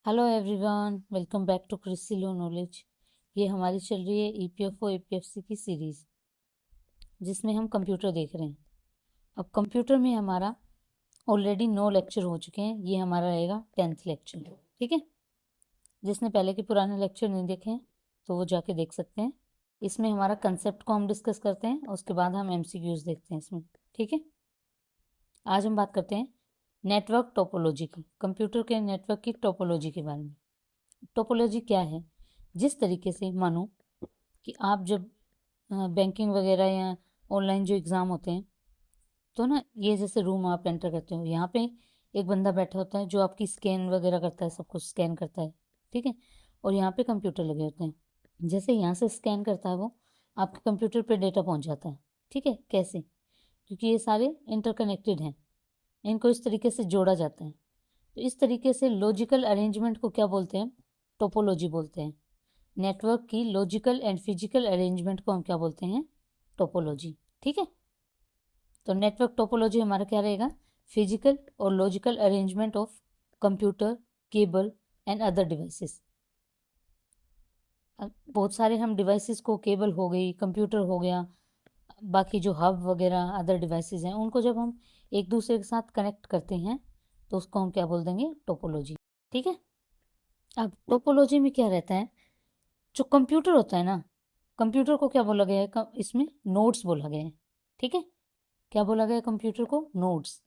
Hello everyone, welcome back to Crissy low knowledge. ये हमारी चल रही है ईपीएफओ ईपीएफसी की सीरीज़, जिसमें हम कंप्यूटर देख रहे हैं। अब कंप्यूटर में हमारा ऑलरेडी 9 लेक्चर हो चुके हैं। ये हमारा रहेगा 10th लेक्चर। ठीक है, जिसने पहले के पुराने लेक्चर नहीं देखे हैं तो वो जाके देख सकते हैं। इसमें हमारा कंसेप्ट को हम डिस्कस करते हैं और उसके बाद हम एमसीक्यूज देखते हैं इसमें। ठीक है, आज हम बात करते हैं नेटवर्क टोपोलॉजी की, कंप्यूटर के नेटवर्क की टोपोलॉजी के बारे में। टोपोलॉजी क्या है? जिस तरीके से मानो कि आप जब बैंकिंग वगैरह या ऑनलाइन जो एग्ज़ाम होते हैं, तो ना ये जैसे रूम आप एंटर करते हो, यहाँ पे एक बंदा बैठा होता है जो आपकी स्कैन वगैरह करता है, सब कुछ स्कैन करता है। ठीक है, और यहाँ पे कंप्यूटर लगे होते हैं। जैसे यहाँ से स्कैन करता है वो, आपके कंप्यूटर पे डेटा पहुँच जाता है। ठीक है, कैसे? क्योंकि ये सारे इंटरकनेक्टेड हैं, इनको इस तरीके से जोड़ा जाता है। तो इस तरीके से लॉजिकल अरेंजमेंट को क्या बोलते हैं? टोपोलॉजी बोलते हैं। नेटवर्क की लॉजिकल एंड फिजिकल अरेंजमेंट को हम क्या बोलते हैं? टोपोलॉजी। ठीक है, तो नेटवर्क टोपोलॉजी हमारा क्या रहेगा? फिजिकल और logical arrangement of computer, cable and other devices. बहुत सारे हम डिवाइसेस को, केबल हो गई, कंप्यूटर हो गया, बाकी जो हब वगैरह अदर डिवाइसेस हैं, उनको जब हम एक दूसरे के साथ कनेक्ट करते हैं तो उसको हम क्या बोल देंगे? टोपोलॉजी। ठीक है, अब टोपोलॉजी में क्या रहता है? जो कंप्यूटर होता है ना, कंप्यूटर को क्या बोला गया है? इसमें नोड्स बोला गया है। ठीक है, क्या बोला गया है कंप्यूटर को? नोड्स।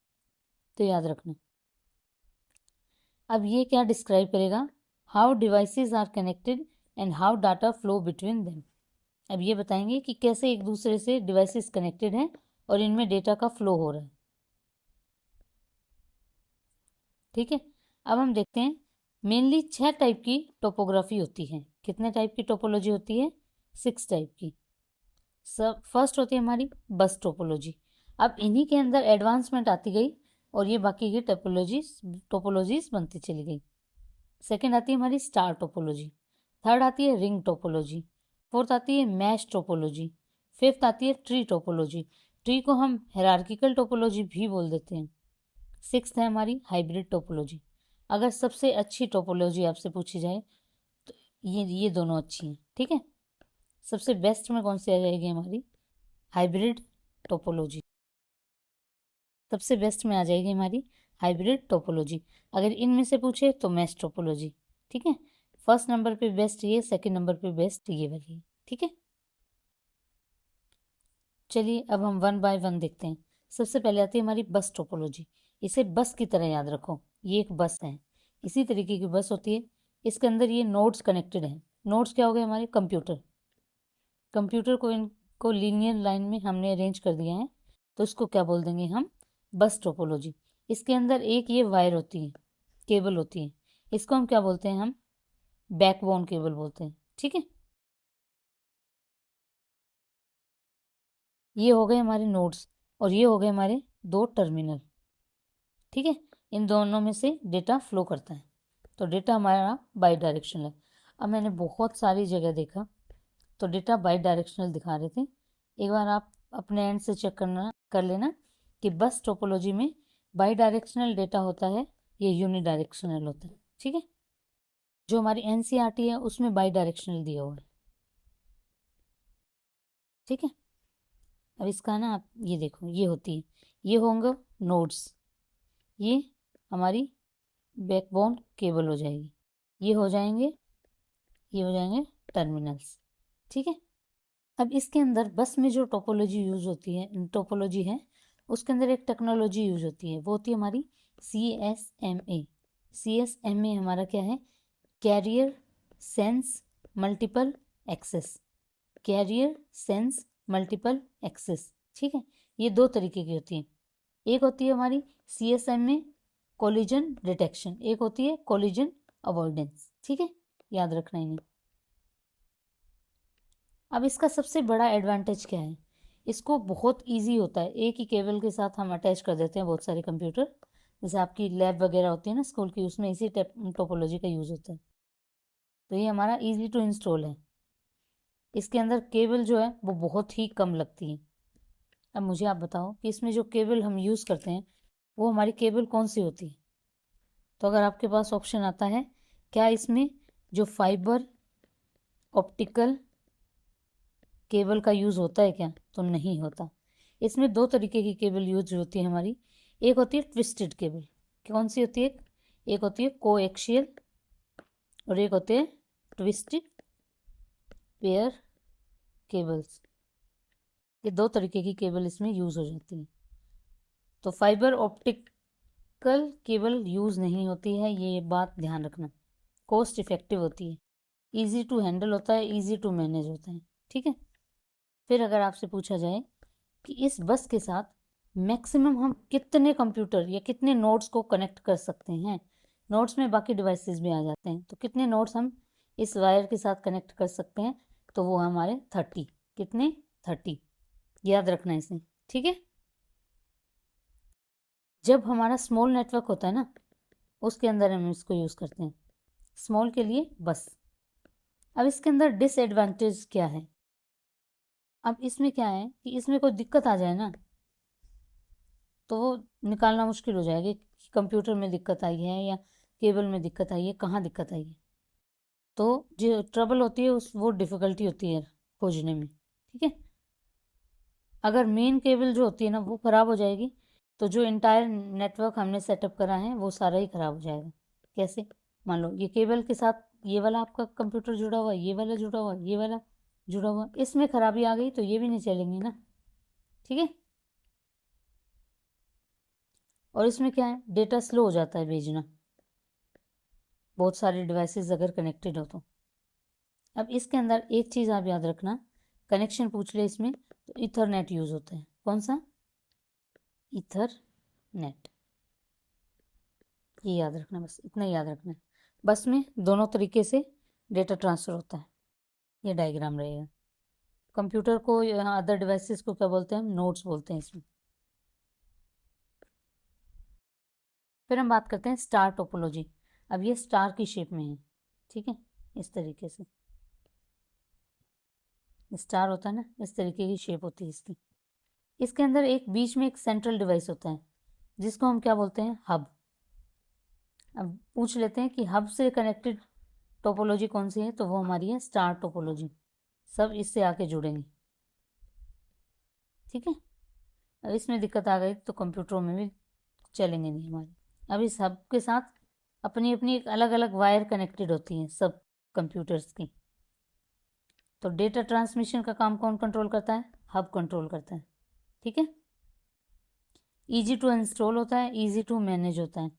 तो याद रखना। अब ये क्या डिस्क्राइब करेगा? How devices are connected and how data flow between them. अब ये बताएंगे कि कैसे एक दूसरे से डिवाइसेस कनेक्टेड हैं और इनमें डेटा का फ्लो हो रहा है। ठीक है, अब हम देखते हैं। मेनली 6 टाइप की टोपोग्राफी होती है। कितने टाइप की टोपोलॉजी होती है? 6 टाइप की। सब फर्स्ट होती है हमारी बस टोपोलॉजी। अब इन्हीं के अंदर एडवांसमेंट आती गई और ये बाकी की टोपोलॉजीज बनती चली गई। सेकंड आती है हमारी स्टार टोपोलॉजी। थर्ड आती है रिंग टोपोलॉजी। फोर्थ आती है मैश टोपोलॉजी। फिफ्थ आती है ट्री टोपोलॉजी। ट्री को हम हायरार्किकल टोपोलॉजी भी बोल देते हैं। सिक्स्थ है हमारी हाइब्रिड टोपोलॉजी। अगर सबसे अच्छी टोपोलॉजी आपसे पूछी जाए तो ये दोनों अच्छी हैं। ठीक है, सबसे बेस्ट में कौन सी आ जाएगी? हमारी हाइब्रिड टोपोलॉजी। सबसे बेस्ट में आ जाएगी हमारी हाइब्रिड टोपोलॉजी। अगर इनमें से पूछे तो मैश टोपोलॉजी। ठीक है, फर्स्ट नंबर पे बेस्ट ये, सेकंड नंबर पे बेस्ट ये वाली। ठीक है, चलिए अब हम वन बाय वन देखते हैं। सबसे पहले आती है हमारी बस टोपोलॉजी। इसे बस की तरह याद रखो, ये एक बस है, इसी तरीके की बस होती है। इसके अंदर ये नोड्स कनेक्टेड हैं। नोड्स क्या हो गए? हमारे कंप्यूटर। कंप्यूटर को इनको लीनियर लाइन में हमने अरेंज कर दिया है, तो इसको क्या बोल देंगे हम? बस टोपोलॉजी। इसके अंदर एक ये वायर होती है, केबल होती है, इसको हम क्या बोलते हैं? हम बैकबोन केबल बोलते हैं। ठीक है, ये हो गए हमारे नोड्स और ये हो गए हमारे 2 टर्मिनल। ठीक है, इन दोनों में से डेटा फ्लो करता है, तो डेटा हमारा बाई डायरेक्शनल है। अब मैंने बहुत सारी जगह देखा तो डेटा बाई डायरेक्शनल दिखा रहे थे। एक बार आप अपने एंड से चेक कर लेना कि बस टोपोलॉजी में बाई डायरेक्शनल डेटा होता है, ये यूनि डायरेक्शनल होता है। ठीक है, जो हमारी एनसीईआरटी है उसमें बाई डायरेक्शनल दिया हुआ है। ठीक है, अब इसका ना आप ये देखो, ये होती है, ये होंगे नोड्स, ये हमारी बैकबोन केबल हो जाएगी, ये हो जाएंगे, ये हो जाएंगे टर्मिनल्स। ठीक है, अब इसके अंदर बस में जो टोपोलॉजी यूज होती है, टोपोलॉजी है, उसके अंदर एक टेक्नोलॉजी यूज होती है, वो होती है हमारी CSMA। CSMA हमारा क्या है? Carrier sense multiple access. Carrier sense multiple access. ठीक है, ये 2 तरीके की होती है। एक होती है हमारी CSMA कोलिजन डिटेक्शन, एक होती है कोलिजन अवॉइडेंस। ठीक है, याद रखना इन्हें। अब इसका सबसे बड़ा एडवांटेज क्या है? इसको बहुत इजी होता है, एक ही केबल के साथ हम अटैच कर देते हैं बहुत सारे कंप्यूटर। जैसे आपकी लैब वगैरह होती है ना स्कूल की, उसमें इसी टोपोलॉजी का यूज़ होता है। तो ये हमारा इजी टू इंस्टॉल है। इसके अंदर केबल जो है वो बहुत ही कम लगती है। अब मुझे आप बताओ कि इसमें जो केबल हम यूज़ करते हैं वो हमारी केबल कौन सी होती है? तो अगर आपके पास ऑप्शन आता है क्या इसमें जो फाइबर ऑप्टिकल केबल का यूज़ होता है क्या? तो नहीं होता। इसमें दो तरीके की केबल यूज होती है हमारी। एक होती है ट्विस्टेड केबल। कौन सी होती है? एक होती है कोएक्सियल और एक होते हैं ट्विस्टेड पेयर केबल्स। ये दो तरीके की केबल इसमें यूज़ हो जाती है। तो फाइबर ऑप्टिकल केबल यूज़ नहीं होती है, ये बात ध्यान रखना। कॉस्ट इफ़ेक्टिव होती है, ईजी टू हैंडल होता है, ईजी टू मैनेज होता है। ठीक है। फिर अगर आपसे पूछा जाए कि इस बस के साथ मैक्सिमम हम कितने कंप्यूटर या कितने नोड्स को कनेक्ट कर सकते हैं, नोड्स में बाकी डिवाइसेस भी आ जाते हैं, तो कितने नोड्स हम इस वायर के साथ कनेक्ट कर सकते हैं? तो वो हमारे 30। कितने? 30। याद रखना इसे। ठीक है। जब हमारा स्मॉल नेटवर्क होता है ना, उसके अंदर हम इसको यूज़ करते हैं, स्मॉल के लिए बस। अब इसके अंदर डिसएडवांटेज क्या है? अब इसमें क्या है कि इसमें कोई दिक्कत आ जाए ना, तो वो निकालना मुश्किल हो जाएगा कि कंप्यूटर में दिक्कत आई है या केबल में दिक्कत आई है, कहाँ दिक्कत आई है। तो जो ट्रबल होती है वो डिफ़िकल्टी होती है खोजने में। ठीक है। अगर मेन केबल जो होती है ना वो ख़राब हो जाएगी, तो जो इंटायर नेटवर्क हमने सेटअप करा है वो सारा ही ख़राब हो जाएगा। कैसे? मान लो ये केबल के साथ ये वाला आपका कंप्यूटर जुड़ा हुआ, ये वाला जुड़ा हुआ, ये वाला जुड़ा हुआ, इसमें ख़राबी आ गई तो ये भी नहीं चलेंगे ना। ठीक है। और इसमें क्या है, डेटा स्लो हो जाता है भेजना, बहुत सारे डिवाइसेस अगर कनेक्टेड हो तो। अब इसके अंदर एक चीज़ आप याद रखना, कनेक्शन पूछ ले इसमें तो इथरनेट यूज़ होता है। कौन सा? इथरनेट। ये याद रखना, बस इतना याद रखना। बस में दोनों तरीके से डेटा ट्रांसफ़र होता है। ये डायग्राम रहेगा। कंप्यूटर को या अदर डिवाइसेस को क्या बोलते हैं? हम नोड्स बोलते हैं इसमें। फिर हम बात करते हैं स्टार टोपोलॉजी। अब ये स्टार की शेप में है। ठीक है। इस तरीके से स्टार होता है ना, इस तरीके की शेप होती है इसकी। इसके अंदर एक बीच में एक सेंट्रल डिवाइस होता है जिसको हम क्या बोलते हैं? हब। अब पूछ लेते हैं कि हब से कनेक्टेड टोपोलॉजी कौन सी है, तो वो हमारी है स्टार टोपोलॉजी। सब इससे आके जुड़ेंगे। ठीक है। अब इसमें दिक्कत आ गई तो कंप्यूटरों में भी चलेंगे नहीं हमारे। अब इस हब के साथ अपनी अपनी एक अलग अलग वायर कनेक्टेड होती हैं सब कंप्यूटर्स की। तो डेटा ट्रांसमिशन का काम कौन कंट्रोल करता है? हब कंट्रोल करता है। ठीक है। ईजी टू इंस्टॉल होता है, ईजी टू मैनेज होता है।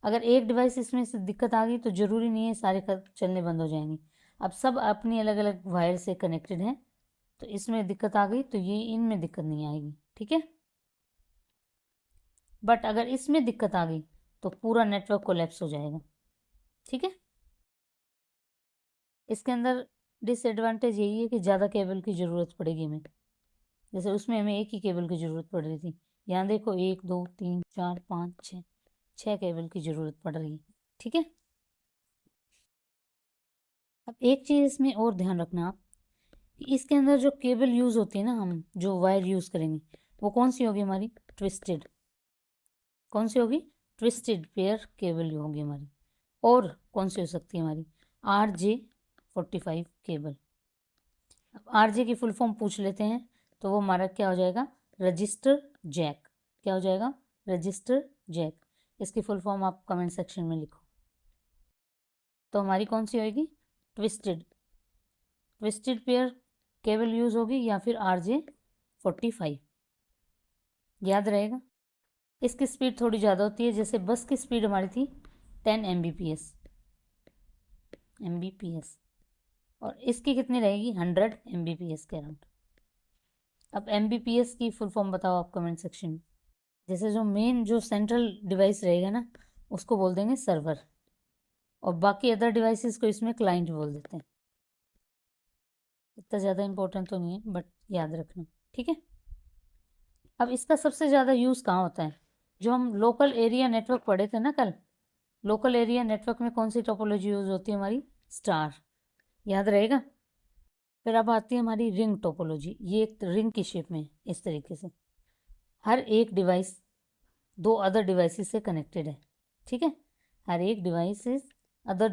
अगर एक डिवाइस इसमें से दिक्कत आ गई तो ज़रूरी नहीं है सारे चलने बंद हो जाएंगे। अब सब अपनी अलग अलग वायर से कनेक्टेड हैं, तो इसमें दिक्कत आ गई तो ये इनमें दिक्कत नहीं आएगी। ठीक है। बट अगर इसमें दिक्कत आ गई तो पूरा नेटवर्क कोलैप्स हो जाएगा। ठीक है। इसके अंदर डिसएडवांटेज यही है कि ज़्यादा केबल की ज़रूरत पड़ेगी हमें। जैसे उसमें हमें एक ही केबल की ज़रूरत पड़ रही थी, यहाँ देखो 1 2 3 4 5 6, 6 केबल की ज़रूरत पड़ रही है। ठीक है। अब एक चीज़ इसमें और ध्यान रखना आप कि इसके अंदर जो केबल यूज़ होती है ना, हम जो वायर यूज़ करेंगे वो कौन सी होगी हमारी? ट्विस्टेड। कौन सी होगी? ट्विस्टेड पेयर केबल होगी हमारी। और कौन सी हो सकती है हमारी? RJ45 cable. अब RJ की फुल फॉर्म पूछ लेते हैं तो वो हमारा क्या हो जाएगा? Register jack. क्या हो जाएगा? Register jack. इसकी फुल फॉर्म आप कमेंट सेक्शन में लिखो। तो हमारी कौन सी होगी? Twisted. Twisted pair cable use होगी या फिर RJ45। याद रहेगा। इसकी स्पीड थोड़ी ज़्यादा होती है, जैसे बस की स्पीड हमारी थी 10 Mbps और इसकी कितनी रहेगी? 100 Mbps के अराउंड। अब Mbps की फुल फॉर्म बताओ आप कमेंट सेक्शन में। जैसे जो मेन जो सेंट्रल डिवाइस रहेगा ना, उसको बोल देंगे सर्वर, और बाकी अदर डिवाइसेस को इसमें क्लाइंट बोल देते हैं। इतना ज़्यादा इंपॉर्टेंट तो नहीं है, बट याद रखना। ठीक है। अब इसका सबसे ज़्यादा यूज़ कहाँ होता है? जो हम लोकल एरिया नेटवर्क पढ़े थे ना कल, लोकल एरिया नेटवर्क में कौन सी टोपोलॉजी यूज़ होती है हमारी? स्टार। याद रहेगा। फिर अब आती है हमारी रिंग टोपोलॉजी। ये एक रिंग की शेप में इस तरीके से हर एक डिवाइस दो अदर डिवाइसेस से कनेक्टेड है। ठीक है। हर एक डिवाइस अदर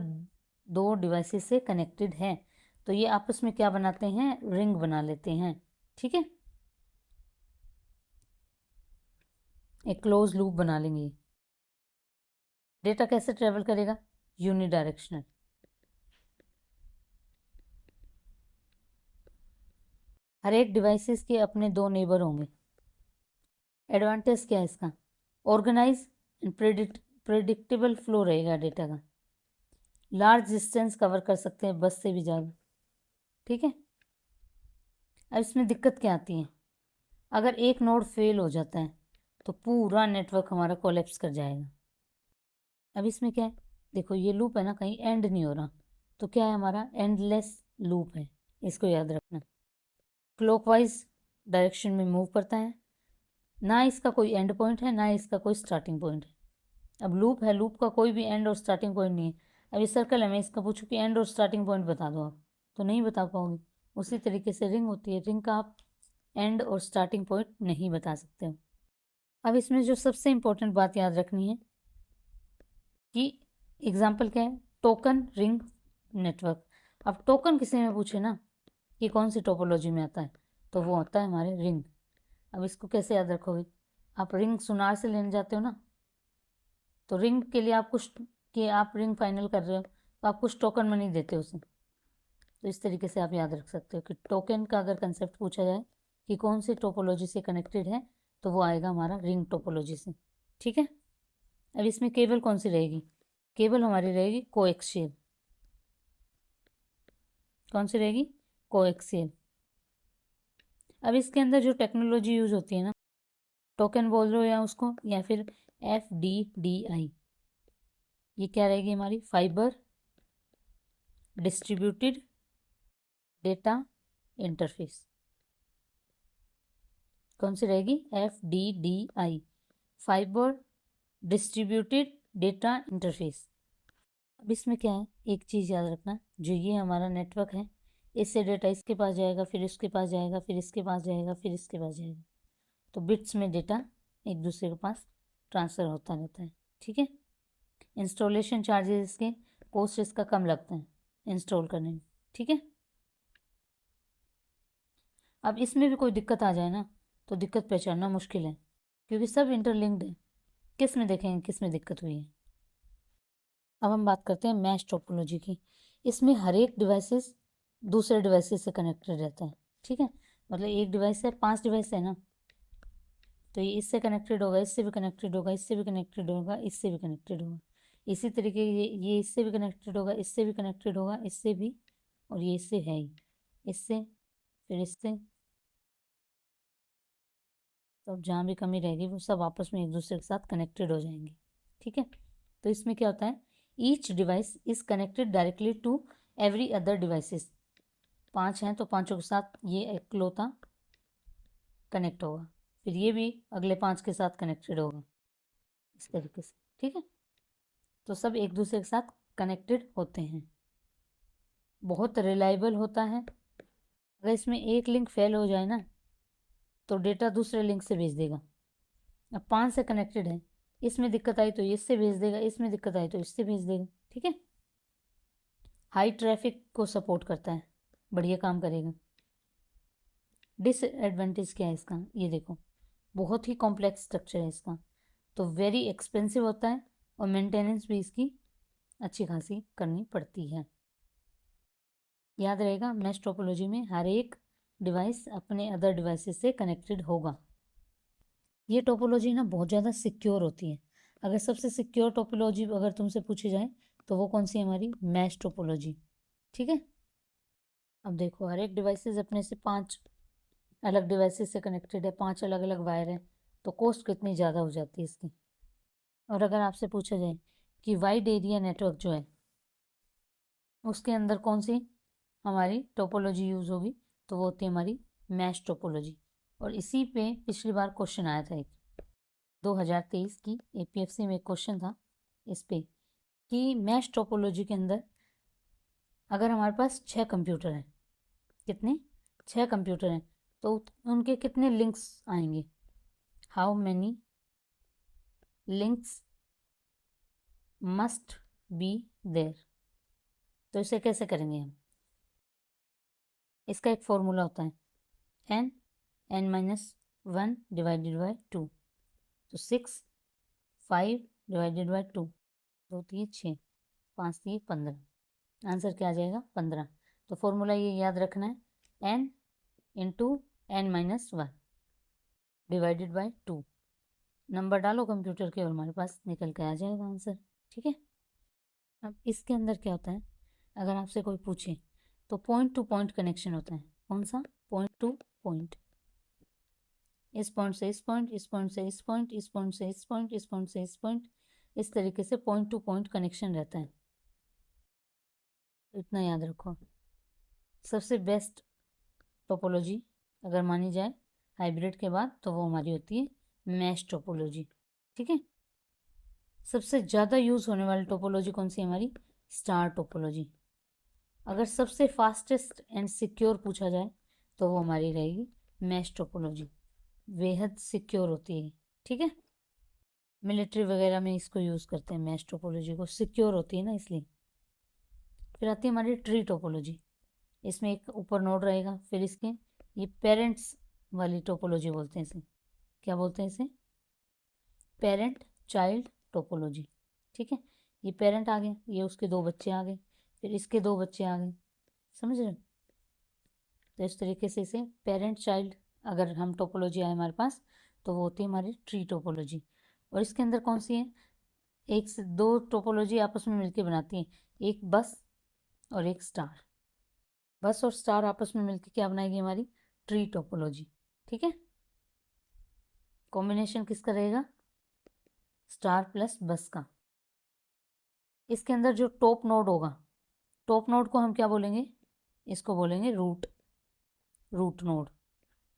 दो डिवाइसेस से कनेक्टेड है, तो ये आपस में क्या बनाते हैं, रिंग बना लेते हैं। ठीक है, एक क्लोज लूप बना लेंगे। डेटा कैसे ट्रेवल करेगा, यूनिडायरेक्शनल। हर एक डिवाइसेस के अपने दो नेबर होंगे। एडवांटेज क्या है इसका, ऑर्गेनाइज एंड प्रेडिक्टेबल फ्लो रहेगा डेटा का। लार्ज डिस्टेंस कवर कर सकते हैं, बस से भी ज़्यादा। ठीक है, अब इसमें दिक्कत क्या आती है, अगर एक नोड फेल हो जाता है तो पूरा नेटवर्क हमारा कोलैप्स कर जाएगा। अब इसमें क्या है, देखो ये लूप है ना, कहीं एंड नहीं हो रहा, तो क्या है, हमारा एंडलेस लूप है, इसको याद रखना। क्लॉकवाइज डायरेक्शन में मूव करता है, ना इसका कोई एंड पॉइंट है ना इसका कोई स्टार्टिंग पॉइंट है। अब लूप है, लूप का कोई भी एंड और स्टार्टिंग पॉइंट नहीं है। अब ये सर्कल है, मैं इसका पूछूं कि एंड और स्टार्टिंग पॉइंट बता दो आप, तो नहीं बता पाओगे। उसी तरीके से रिंग होती है, रिंग का आप एंड और स्टार्टिंग पॉइंट नहीं बता सकते हो। अब इसमें जो सबसे इंपॉर्टेंट बात याद रखनी है कि एग्जाम्पल क्या है, टोकन रिंग नेटवर्क। अब टोकन किसी में पूछे ना कि कौन सी टोपोलॉजी में आता है, तो वो होता है हमारे रिंग। अब इसको कैसे याद रखोगे, आप रिंग सुनार से लेने जाते हो ना, तो रिंग के लिए आप कुछ, कि आप रिंग फाइनल कर रहे हो तो आप कुछ टोकन मनी देते हो उसे। तो इस तरीके से आप याद रख सकते हो कि टोकन का अगर कंसेप्ट पूछा जाए कि कौन सी टोपोलॉजी से कनेक्टेड है, तो वो आएगा हमारा रिंग टोपोलॉजी से। ठीक है, अब इसमें केबल कौन सी रहेगी, केबल हमारी रहेगी कोएक्सियल। कौन सी रहेगी, कोएक्सियल। अब इसके अंदर जो टेक्नोलॉजी यूज होती है ना, टोकन बोल रहे हो या उसको, या फिर FDDI, ये क्या रहेगी हमारी, फाइबर डिस्ट्रीब्यूटेड डेटा इंटरफेस। कौन सी रहेगी, FDDI, fibre distributed data interface. अब इसमें क्या है, एक चीज़ याद रखना, जो ये हमारा नेटवर्क है, इससे डेटा इसके पास जाएगा, फिर इसके पास जाएगा, फिर इसके पास जाएगा, फिर इसके पास जाएगा, तो बिट्स में डेटा एक दूसरे के पास ट्रांसफ़र होता रहता है। ठीक है, इंस्टॉलेशन चार्जेस इसके, कॉस्ट इसका कम लगता है इंस्टॉल करने में। ठीक है, अब इसमें भी कोई दिक्कत आ जाए ना, तो दिक्कत पहचानना मुश्किल है, क्योंकि सब इंटरलिंक्ड है। किस में देखेंगे किस में दिक्कत हुई है। अब हम बात करते हैं मैश टोपोलॉजी की। इसमें हर एक डिवाइसेस दूसरे डिवाइसेस से कनेक्टेड रहता है। ठीक है, मतलब एक डिवाइस है, 5 डिवाइस है ना, तो ये इससे कनेक्टेड होगा, इससे भी कनेक्टेड होगा, इससे भी कनेक्टेड होगा, इससे भी कनेक्टेड होगा। इसी तरीके ये इससे भी कनेक्टेड होगा, इससे भी कनेक्टेड होगा, इससे भी, और ये इससे है ही, इससे, फिर इससे। तो अब जहाँ भी कमी रहेगी वो सब आपस में एक दूसरे के साथ कनेक्टेड हो जाएंगे। ठीक है, तो इसमें क्या होता है, each device is connected directly to every other devices. 5 हैं तो पांचों के साथ ये एकलौता कनेक्ट होगा, फिर ये भी अगले 5 के साथ कनेक्टेड होगा, इस तरीके से। ठीक है, तो सब एक दूसरे के साथ कनेक्टेड होते हैं, बहुत रिलायबल होता है। अगर इसमें एक लिंक फेल हो जाए ना, तो डेटा दूसरे लिंक से भेज देगा। अब 5 से कनेक्टेड है, इसमें दिक्कत आई तो इससे भेज देगा, इसमें दिक्कत आई तो इससे भेज देगा। ठीक है, हाई ट्रैफिक को सपोर्ट करता है, बढ़िया काम करेगा। डिसएडवांटेज क्या है इसका, ये देखो, बहुत ही कॉम्प्लेक्स स्ट्रक्चर है इसका, तो वेरी एक्सपेंसिव होता है, और मेंटेनेंस भी इसकी अच्छी खासी करनी पड़ती है। याद रहेगा, मैश टोपोलॉजी में हर एक डिवाइस अपने अदर डिवाइसेस से कनेक्टेड होगा। ये टोपोलॉजी ना बहुत ज़्यादा सिक्योर होती है। अगर सबसे सिक्योर टोपोलॉजी अगर तुमसे पूछी जाए तो वो कौन सी है, हमारी मैश टोपोलॉजी। ठीक है, अब देखो, हर एक डिवाइसेस अपने से 5 अलग डिवाइसेस से कनेक्टेड है, 5 अलग अलग वायर हैं, तो कॉस्ट कितनी ज़्यादा हो जाती है इसकी। और अगर आपसे पूछा जाए कि वाइड एरिया नेटवर्क जो है उसके अंदर कौन सी हमारी टोपोलॉजी यूज़ होगी, तो वो होती है हमारी मैश टोपोलॉजी। और इसी पे पिछली बार क्वेश्चन आया था, एक 2023 की APFC में एक क्वेश्चन था इस पे, कि मैश टोपोलॉजी के अंदर अगर हमारे पास 6 कंप्यूटर हैं, कितने, 6 कंप्यूटर हैं, तो उनके कितने लिंक्स आएंगे, how many links must be there. तो इसे कैसे करेंगे हम? इसका एक फॉर्मूला होता है n-1 डिवाइडेड बाय 2। तो 6, 5 डिवाइडेड बाय 2, 2 3 6, 5 3 15। आंसर क्या आ जाएगा? 15। तो फॉर्मूला ये याद रखना है, n into n-1 divided by 2। Number डालो कंप्यूटर के और हमारे पास निकल के आ जाएगा आंसर। ठीक है। अब इसके अंदर क्या होता है, अगर आपसे कोई पूछे तो पॉइंट टू पॉइंट कनेक्शन होता है। कौन सा? Point two point. इस पॉइंट से इस पॉइंट, इस पॉइंट से इस पॉइंट, इस पॉइंट से इस पॉइंट, इस पॉइंट से इस पॉइंट, इस तरीके से पॉइंट टू पॉइंट कनेक्शन रहता है। इतना याद रखो। सबसे बेस्ट टोपोलॉजी अगर मानी जाए हाइब्रिड के बाद तो वो हमारी होती है मैश टोपोलॉजी। ठीक है। सबसे ज़्यादा यूज़ होने वाली टोपोलॉजी कौन सी है हमारी? Star topology. अगर सबसे फास्टेस्ट एंड सिक्योर पूछा जाए तो वो हमारी रहेगी मैश टोपोलॉजी। बेहद सिक्योर होती है। ठीक है। मिलिट्री वगैरह में इसको यूज़ करते हैं, मैश टोपोलॉजी को, सिक्योर होती है ना इसलिए। फिर आती है हमारी ट्री टोपोलॉजी। इसमें एक ऊपर नोड रहेगा, फिर इसके ये पेरेंट्स वाली टोपोलॉजी बोलते हैं इसे। क्या बोलते हैं इसे? Parent child topology. ठीक है। ये पेरेंट आ गए, ये उसके 2 बच्चे आ गए, फिर इसके 2 बच्चे आ गए। समझ रहे हो? तो इस तरीके से इसे पेरेंट चाइल्ड अगर हम टोपोलॉजी आए हमारे पास तो वो होती है हमारी ट्री टोपोलॉजी। और इसके अंदर कौन सी है? एक से 2 टोपोलॉजी आपस में मिलकर बनाती हैं, एक बस और एक स्टार। बस और स्टार आपस में मिलकर क्या बनाएगी? हमारी ट्री टोपोलॉजी। ठीक है। कॉम्बिनेशन किसका रहेगा? स्टार प्लस बस का। इसके अंदर जो टॉप नोड होगा, टॉप नोड को हम क्या बोलेंगे? इसको बोलेंगे रूट। रूट नोड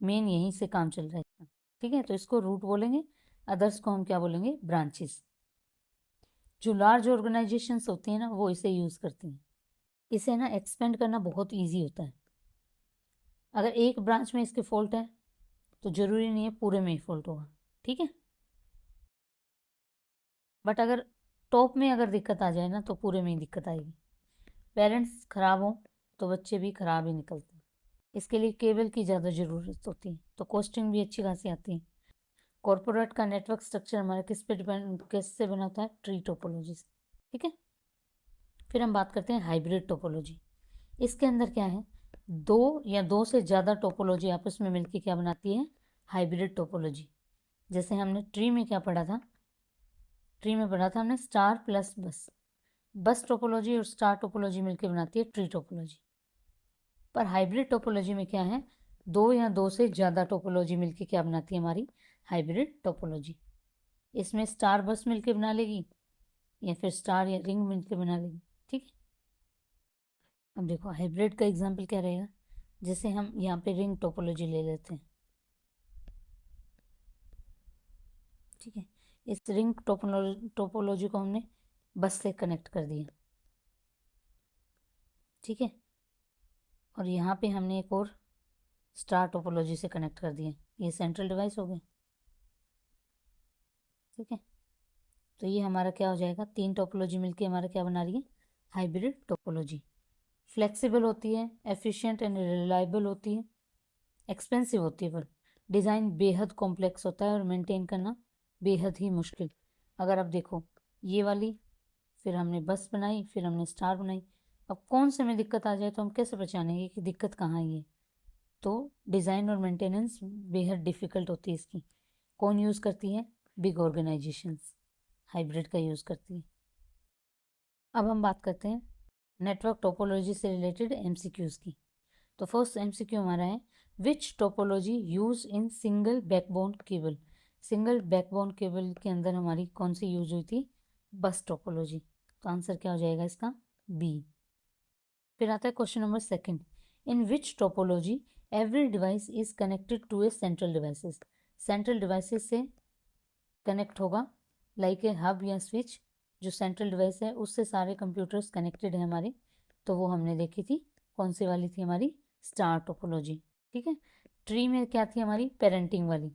मेन यहीं से काम चल रहा है। ठीक है। तो इसको रूट बोलेंगे, अदर्स को हम क्या बोलेंगे? ब्रांचेस। जो लार्ज ऑर्गेनाइजेशंस होती हैं ना वो इसे यूज़ करती हैं। इसे ना एक्सपेंड करना बहुत ईजी होता है। अगर एक ब्रांच में इसके फॉल्ट है तो ज़रूरी नहीं है पूरे में ही फॉल्ट होगा। ठीक है। बट अगर टॉप में अगर दिक्कत आ जाए ना तो पूरे में ही दिक्कत आएगी। पेरेंट्स ख़राब हो तो बच्चे भी ख़राब ही निकलते हैं। इसके लिए केबल की ज़्यादा ज़रूरत होती है, तो कॉस्टिंग भी अच्छी खासी आती है। कॉर्पोरेट का नेटवर्क स्ट्रक्चर हमारा किस पे डिपेंड, किससे बना होता है? ट्री टोपोलॉजी से। ठीक है। फिर हम बात करते हैं हाइब्रिड टोपोलॉजी। इसके अंदर क्या है? 2 या 2 से ज़्यादा टोपोलॉजी आपस में मिलकर क्या बनाती है? Hybrid topology. जैसे हमने ट्री में क्या पढ़ा था? ट्री में पढ़ा था हमने स्टार प्लस बस। बस टोपोलॉजी और स्टार टोपोलॉजी मिलकर बनाती है ट्री टोपोलॉजी। पर हाइब्रिड टोपोलॉजी में क्या है? 2 या 2 से ज़्यादा टोपोलॉजी मिलकर क्या बनाती है हमारी हाइब्रिड टोपोलॉजी। इसमें स्टार बस मिलकर बना लेगी या फिर स्टार या रिंग मिलकर बना लेगी। ठीक है। अब देखो हाइब्रिड का एग्जाम्पल क्या रहेगा, जैसे हम यहाँ पे रिंग टोपोलॉजी ले लेते हैं। ठीक है। इस रिंग टोपोलॉजी को हमने बस से कनेक्ट कर दिया। ठीक है। और यहाँ पे हमने एक और स्टार टोपोलॉजी से कनेक्ट कर दिया। ये सेंट्रल डिवाइस हो गया। ठीक है। तो ये हमारा क्या हो जाएगा? 3 टोपोलॉजी मिलके हमारा क्या बना रही है? Hybrid topology. फ्लेक्सिबल होती है, एफिशिएंट एंड रिलायबल होती है, एक्सपेंसिव होती है, पर डिज़ाइन बेहद कॉम्प्लेक्स होता है और मेंटेन करना बेहद ही मुश्किल। अगर आप देखो ये वाली, फिर हमने बस बनाई, फिर हमने स्टार बनाई। अब कौन से में दिक्कत आ जाए तो हम कैसे पहचानेंगे कि दिक्कत कहाँ है? ये तो डिज़ाइन और मेंटेनेंस बेहद डिफ़िकल्ट होती है इसकी। कौन यूज़ करती है? बिग ऑर्गेनाइजेशंस हाइब्रिड का यूज़ करती है। अब हम बात करते हैं नेटवर्क टोपोलॉजी से रिलेटेड एमसीक्यूज़ की। तो फर्स्ट एमसीक्यू हमारा है, which topology use in single backbone cable. Single backbone cable के अंदर हमारी कौन सी यूज हुई थी? बस टोपोलॉजी। तो आंसर क्या हो जाएगा इसका? बी। फिर आता है question number 2, in which topology every device is connected to a central devices. Central devices से कनेक्ट होगा, लाइक ए हब या स्विच। जो सेंट्रल डिवाइस है उससे सारे कंप्यूटर्स कनेक्टेड हैं हमारे। तो वो हमने देखी थी, कौन सी वाली थी हमारी? Star topology. ठीक है। ट्री में क्या थी हमारी? पेरेंटिंग वाली,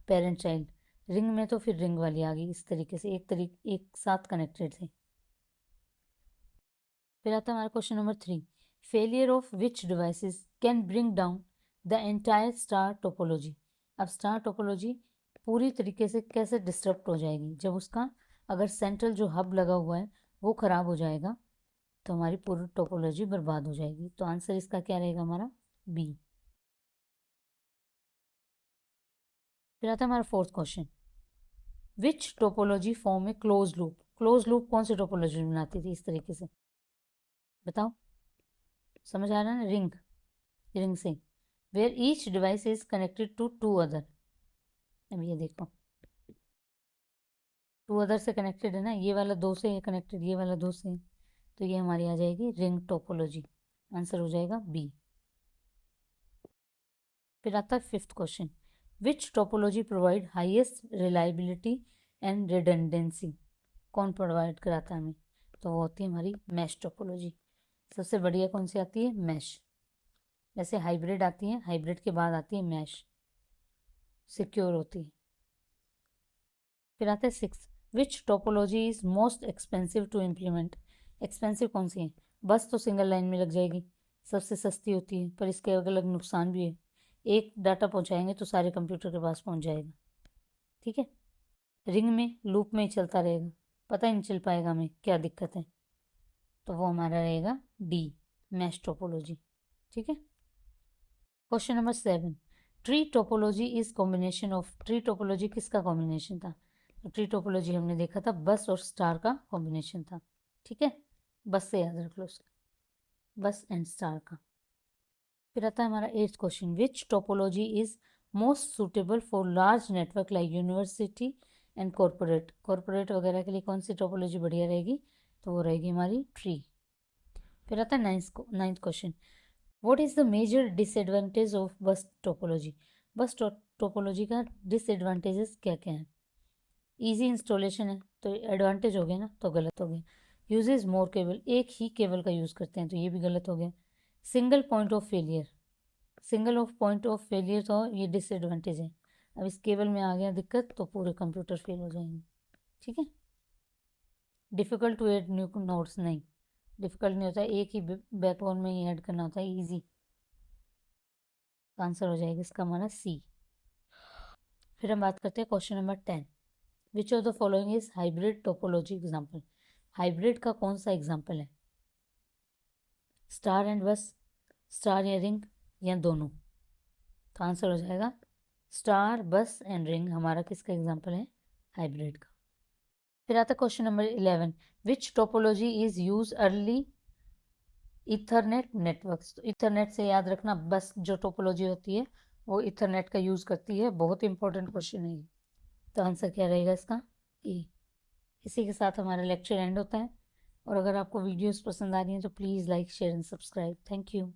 पेरेंट चाइल्ड। रिंग में तो फिर रिंग वाली आ गई। इस तरीके से एक साथ कनेक्टेड थे। फिर आता है हमारा question number 3, failure of which devices can bring down the entire star topology. अब स्टार टोपोलॉजी पूरी तरीके से कैसे डिस्टर्ब हो जाएगी, जब उसका अगर सेंट्रल जो हब लगा हुआ है वो खराब हो जाएगा तो हमारी पूरी टोपोलॉजी बर्बाद हो जाएगी। तो आंसर इसका क्या रहेगा हमारा बी। फिर आता है हमारा फोर्थ क्वेश्चन, विच टोपोलॉजी फॉर्म ए क्लोज लूप। क्लोज लूप कौन सी टोपोलॉजी बनाती थी इस तरीके से, बताओ, समझ आ रहा है ना, रिंग से, where each device is connected to two other. अब ये देखो टू अदर से कनेक्टेड है ना, ये वाला दो से है कनेक्टेड, ये वाला दो से है, तो ये हमारी आ जाएगी रिंग टोपोलॉजी। आंसर हो जाएगा बी। फिर आता है fifth question, which topology provide highest reliability and redundancy. कौन प्रोवाइड कराता है हमें, तो वो होती है हमारी मैश टोपोलॉजी। सबसे बढ़िया कौन सी आती है, मैश। जैसे हाइब्रिड आती है, हाइब्रिड के बाद आती है मैश, सिक्योर होती है। फिर आता है six, which topology is most expensive to implement. Expensive कौन सी है, बस तो सिंगल लाइन में लग जाएगी, सबसे सस्ती होती है, पर इसके अलग अलग नुकसान भी है। एक डाटा पहुंचाएंगे तो सारे कंप्यूटर के पास पहुंच जाएगा, ठीक है। रिंग में लूप में ही चलता रहेगा, पता ही नहीं चल पाएगा हमें क्या दिक्कत है, तो वो हमारा रहेगा डी, मैश टोपोलॉजी, ठीक है। Question number 7, tree topology is combination of. Tree topology किसका कॉम्बिनेशन था, तो ट्री टोपोलॉजी हमने देखा था बस और स्टार का कॉम्बिनेशन था, ठीक है। बस से याद रख लो उसका, बस एंड स्टार का। फिर आता है हमारा 8th question, which topology is most suitable for large network like university and corporate. Corporate वगैरह के लिए कौन सी टोपोलॉजी बढ़िया रहेगी, तो वो रहेगी हमारी ट्री। फिर आता है ninth question, what is the major disadvantage of bus topology. Bus topology का डिसएडवांटेजेस क्या क्या है, ईजी इंस्टॉलेशन है तो एडवांटेज हो गया ना, तो गलत हो गया। यूजेज मोर केबल, एक ही केबल का यूज़ करते हैं, तो ये भी गलत हो गया। Single point of failure, single of point of failure तो ये डिसएडवांटेज है। अब इस केबल में आ गया दिक्कत तो पूरे कंप्यूटर फेल हो जाएंगे, ठीक है। Difficult to add new nodes, नहीं डिफ़िकल्ट नहीं होता, एक ही बैकबोन में ही ऐड करना होता है, ईजी। आंसर हो जाएगा इसका हमारा सी। फिर हम बात करते हैं question number 10, which of the following is hybrid topology example. Hybrid का कौन सा एग्जाम्पल है, स्टार एंड बस, स्टार या रिंग, या दोनों। तो आंसर हो जाएगा स्टार बस एंड रिंग हमारा किसका एग्जाम्पल है, हाइब्रिड का। फिर आता question number 11, which topology is use early Ethernet networks. तो इथरनेट से याद रखना, बस जो टोपोलॉजी होती है वो इथरनेट का यूज़ करती है, बहुत इंपॉर्टेंट क्वेश्चन है ये। तो आंसर क्या रहेगा इसका, ए। इसी के साथ हमारा लेक्चर एंड होता है, और अगर आपको वीडियोस पसंद आ रही हैं तो please like share and subscribe. Thank you.